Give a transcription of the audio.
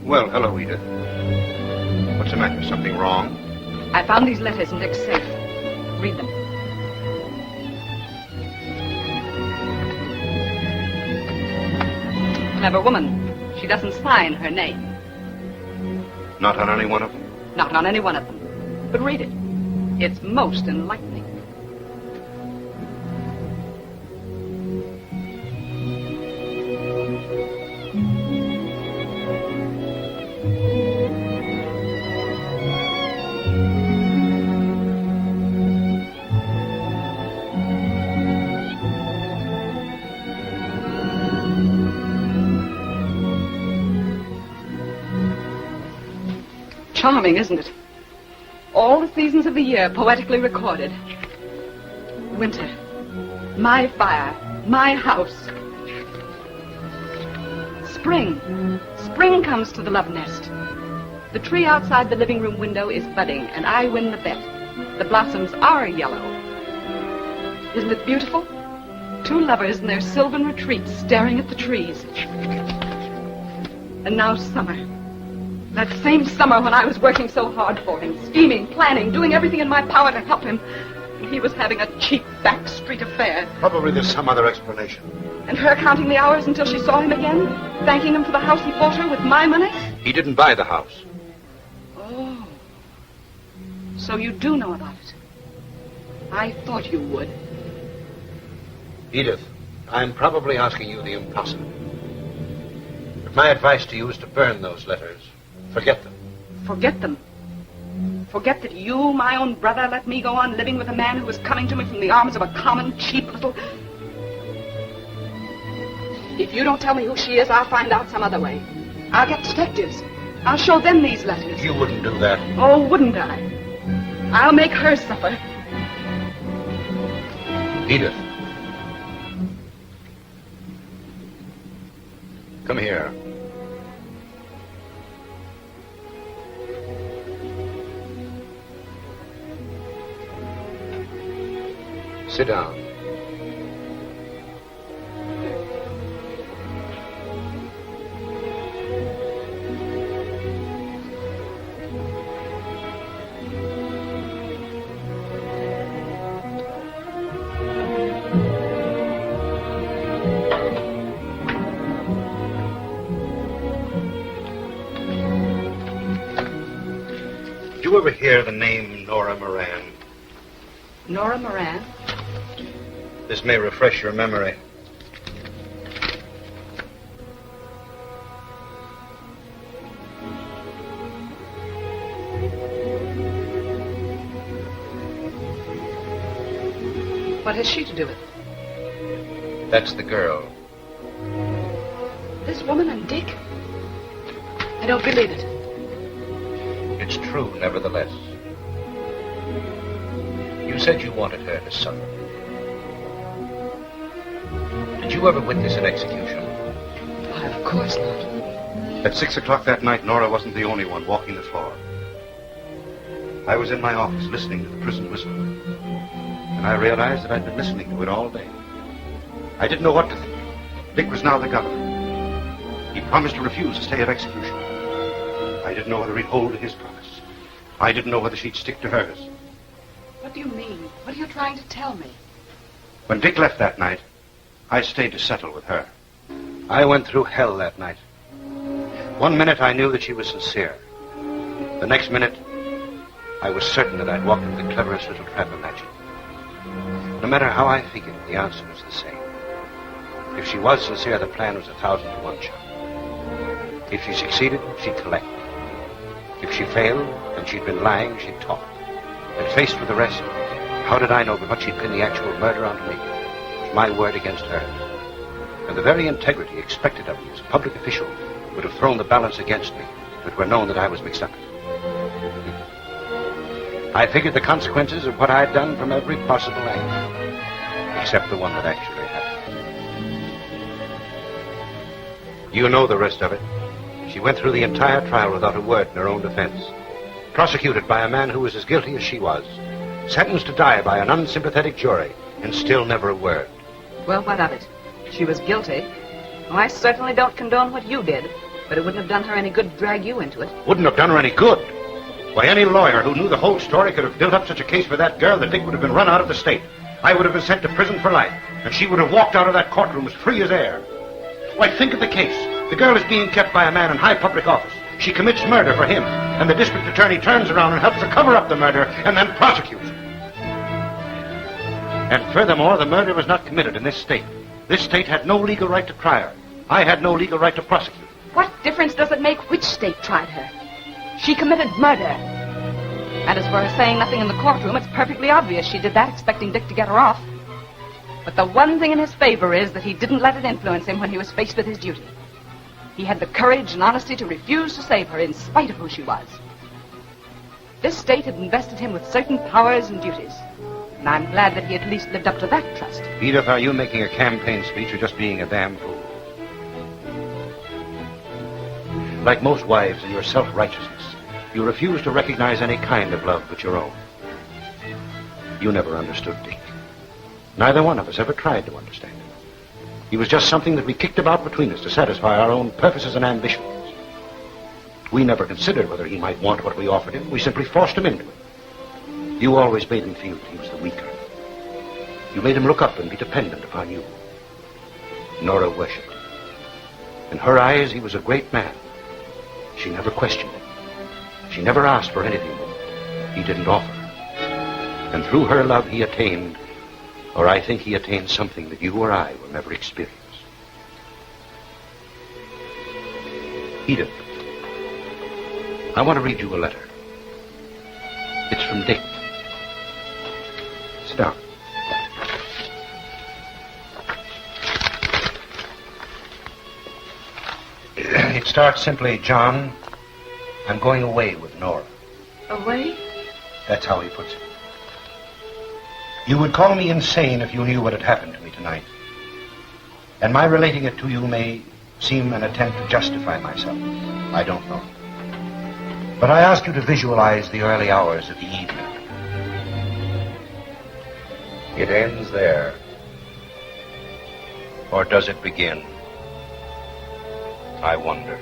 Well, hello, Edith. What's the matter? Something wrong? I found these letters in Dick's safe. Read them. Clever woman. She doesn't sign her name. Not on any one of them? Not on any one of them. But read it. It's most enlightening. Charming, isn't it? All the seasons of the year poetically recorded. Winter. My fire. My house. Spring. Spring comes to the love nest. The tree outside the living room window is budding, and I win the bet. The blossoms are yellow. Isn't it beautiful? Two lovers in their sylvan retreat staring at the trees. And now summer. That same summer when I was working so hard for him, scheming, planning, doing everything in my power to help him. And he was having a cheap back street affair. Probably there's some other explanation. And her counting the hours until she saw him again, thanking him for the house he bought her with my money? He didn't buy the house. Oh. So you do know about it. I thought you would. Edith, I'm probably asking you the impossible. But my advice to you is to burn those letters. Forget them. Forget them? Forget that you, my own brother, let me go on living with a man who was coming to me from the arms of a common, cheap little... If you don't tell me who she is, I'll find out some other way. I'll get detectives. I'll show them these letters. You wouldn't do that. Oh, wouldn't I? I'll make her suffer. Edith. Come here. Sit down. Did you ever hear the name Nora Moran? Nora Moran? This may refresh your memory. What has she to do with it? That's the girl. This woman and Dick? I don't believe it. It's true, nevertheless. You said you wanted her to suffer. Did you ever witness an execution? Why, of course not. At 6 o'clock that night, Nora wasn't the only one walking the floor. I was in my office listening to the prison whistle. And I realized that I'd been listening to it all day. I didn't know what to think. Dick was now the governor. He promised to refuse a stay of execution. I didn't know whether he'd hold to his promise. I didn't know whether she'd stick to hers. What do you mean? What are you trying to tell me? When Dick left that night, I stayed to settle with her. I went through hell that night. One minute I knew that she was sincere. The next minute, I was certain that I'd walked into the cleverest little trap imagined. No matter how I figured, the answer was the same. If she was sincere, the plan was 1,000 to 1 shot. If she succeeded, she'd collect. If she failed, and she'd been lying, she'd talk. And faced with the rest, how did I know but what she'd pinned the actual murder onto me? It was my word against hers. And the very integrity expected of me as a public official would have thrown the balance against me if it were known that I was mixed up in it. I figured the consequences of what I'd done from every possible angle, except the one that actually happened. You know the rest of it. She went through the entire trial without a word in her own defense. Prosecuted by a man who was as guilty as she was. Sentenced to die by an unsympathetic jury, and still never a word. Well, what of it? She was guilty. Well, I certainly don't condone what you did. But it wouldn't have done her any good to drag you into it. Wouldn't have done her any good. Why, any lawyer who knew the whole story could have built up such a case for that girl that Dick would have been run out of the state. I would have been sent to prison for life, and she would have walked out of that courtroom as free as air. Why, think of the case. The girl is being kept by a man in high public office. She commits murder for him, and the district attorney turns around and helps her cover up the murder and then prosecutes her. And furthermore, the murder was not committed in this state. This state had no legal right to try her. I had no legal right to prosecute her. What difference does it make which state tried her? She committed murder. And as for her saying nothing in the courtroom, it's perfectly obvious she did that expecting Dick to get her off. But the one thing in his favor is that he didn't let it influence him when he was faced with his duty. He had the courage and honesty to refuse to save her in spite of who she was. This state had invested him with certain powers and duties. And I'm glad that he at least lived up to that trust. Edith, are you making a campaign speech or just being a damn fool? Like most wives in your self-righteousness, you refuse to recognize any kind of love but your own. You never understood Dick. Neither one of us ever tried to understand him. He was just something that we kicked about between us to satisfy our own purposes and ambitions. We never considered whether he might want what we offered him. We simply forced him into it. You always made him feel that he was the weaker. You made him look up and be dependent upon you. Nora worshipped him. In her eyes, he was a great man. She never questioned him. She never asked for anything he didn't offer. And through her love, he attained, or I think he attained something that you or I will never experience. Edith, I want to read you a letter. It's from Dick. Sit down. It starts simply, John, I'm going away with Nora. Away? That's how he puts it. You would call me insane if you knew what had happened to me tonight. And my relating it to you may seem an attempt to justify myself. I don't know. But I ask you to visualize the early hours of the evening. It ends there. Or does it begin? I wonder.